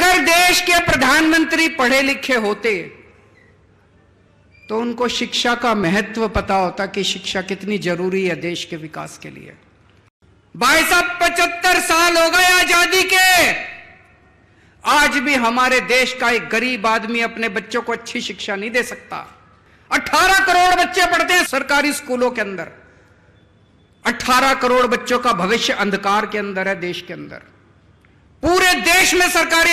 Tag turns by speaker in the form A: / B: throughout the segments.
A: अगर देश के प्रधानमंत्री पढ़े लिखे होते तो उनको शिक्षा का महत्व पता होता कि शिक्षा कितनी जरूरी है देश के विकास के लिए। भाई साहब 75 साल हो गए आजादी के, आज भी हमारे देश का एक गरीब आदमी अपने बच्चों को अच्छी शिक्षा नहीं दे सकता। 18 करोड़ बच्चे पढ़ते हैं सरकारी स्कूलों के अंदर। 18 करोड़ बच्चों का भविष्य अंधकार के अंदर है देश के अंदर। पूरे देश में सरकारी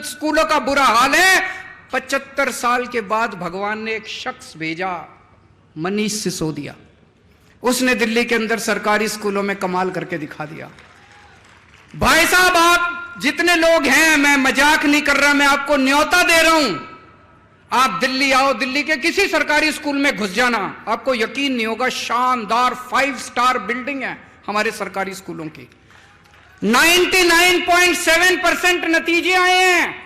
A: स्कूलों का बुरा हाल है। 75 साल के बाद भगवान ने एक शख्स भेजा, मनीष सिसोदिया। उसने दिल्ली के अंदर सरकारी स्कूलों में कमाल करके दिखा दिया। भाई साहब, आप जितने लोग हैं, मैं मजाक नहीं कर रहा, मैं आपको न्योता दे रहा हूं, आप दिल्ली आओ, दिल्ली के किसी सरकारी स्कूल में घुस जाना, आपको यकीन नहीं होगा, शानदार 5 स्टार बिल्डिंग है हमारे सरकारी स्कूलों की। 99.7% नतीजे आए हैं।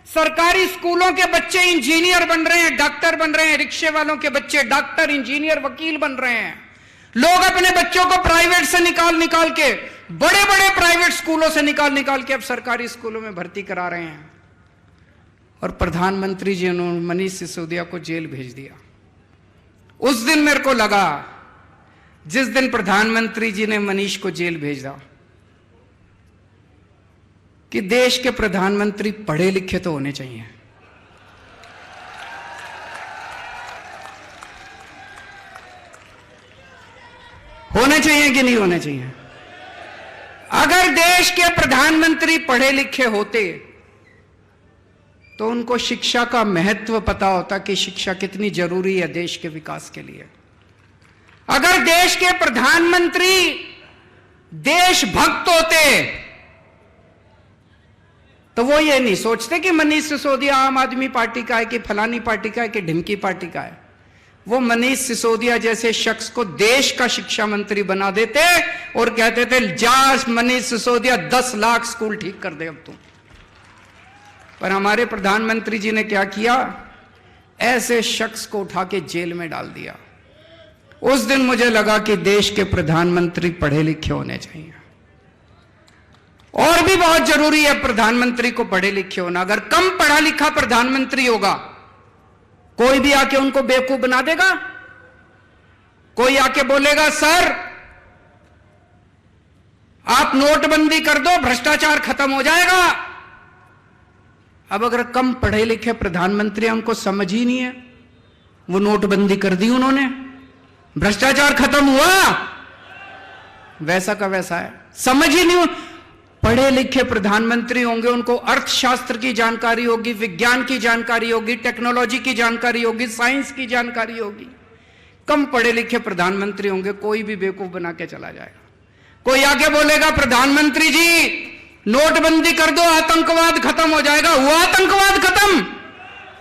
A: सरकारी स्कूलों के बच्चे इंजीनियर बन रहे हैं, डॉक्टर बन रहे हैं, रिक्शे वालों के बच्चे डॉक्टर, इंजीनियर, वकील बन रहे हैं। लोग अपने बच्चों को प्राइवेट से निकाल के, बड़े बड़े प्राइवेट स्कूलों से निकाल के अब सरकारी स्कूलों में भर्ती करा रहे हैं। और प्रधानमंत्री जी ने मनीष सिसोदिया को जेल भेज दिया। उस दिन मेरे को लगा, जिस दिन प्रधानमंत्री जी ने मनीष को जेल भेजा, कि देश के प्रधानमंत्री पढ़े लिखे तो होने चाहिए। होने चाहिए कि नहीं होने चाहिए? अगर देश के प्रधानमंत्री पढ़े लिखे होते तो उनको शिक्षा का महत्व पता होता कि शिक्षा कितनी जरूरी है देश के विकास के लिए। अगर देश के प्रधानमंत्री देशभक्त होते तो वो ये नहीं सोचते कि मनीष सिसोदिया आम आदमी पार्टी का है, कि फलानी पार्टी का है, कि ढिमकी पार्टी का है। वो मनीष सिसोदिया जैसे शख्स को देश का शिक्षा मंत्री बना देते और कहते थे, जा मनीष सिसोदिया 10 लाख स्कूल ठीक कर दे अब तुम। पर हमारे प्रधानमंत्री जी ने क्या किया? ऐसे शख्स को उठा के जेल में डाल दिया। उस दिन मुझे लगा कि देश के प्रधानमंत्री पढ़े लिखे होने चाहिए। और भी बहुत जरूरी है प्रधानमंत्री को पढ़े लिखे होना। अगर कम पढ़ा लिखा प्रधानमंत्री होगा, कोई भी आके उनको बेवकूफ बना देगा। कोई आके बोलेगा, सर आप नोटबंदी कर दो, भ्रष्टाचार खत्म हो जाएगा। अब अगर कम पढ़े लिखे प्रधानमंत्री, उनको समझ ही नहीं है, वो नोटबंदी कर दी उन्होंने, भ्रष्टाचार खत्म हुआ, वैसा का वैसा है, समझ ही नहीं। पढ़े लिखे प्रधानमंत्री होंगे, उनको अर्थशास्त्र की जानकारी होगी, विज्ञान की जानकारी होगी, टेक्नोलॉजी की जानकारी होगी, साइंस की जानकारी होगी। कम पढ़े लिखे प्रधानमंत्री होंगे, कोई भी बेवकूफ बना के चला जाएगा। कोई आगे बोलेगा, प्रधानमंत्री जी नोटबंदी कर दो, आतंकवाद खत्म हो जाएगा। हुआ आतंकवाद खत्म?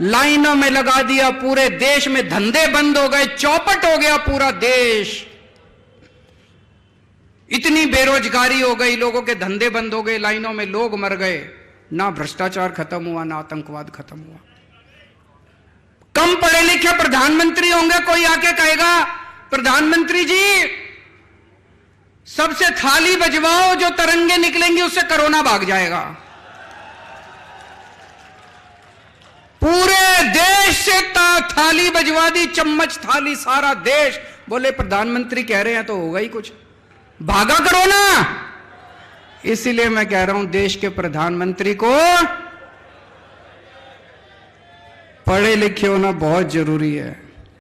A: लाइनों में लगा दिया, पूरे देश में धंधे बंद हो गए, चौपट हो गया पूरा देश। इतनी बेरोजगारी हो गई, लोगों के धंधे बंद हो गए, लाइनों में लोग मर गए। ना भ्रष्टाचार खत्म हुआ, ना आतंकवाद खत्म हुआ। कम पढ़े लिखे प्रधानमंत्री होंगे, कोई आके कहेगा, प्रधानमंत्री जी सबसे थाली बजवाओ, जो तरंगे निकलेंगी उससे कोरोना भाग जाएगा। पूरे देश से थाली बजवा दी, चम्मच थाली, सारा देश। बोले प्रधानमंत्री कह रहे हैं तो होगा ही कुछ, भागा कोरोना। इसीलिए मैं कह रहा हूं, देश के प्रधानमंत्री को पढ़े लिखे होना बहुत जरूरी है।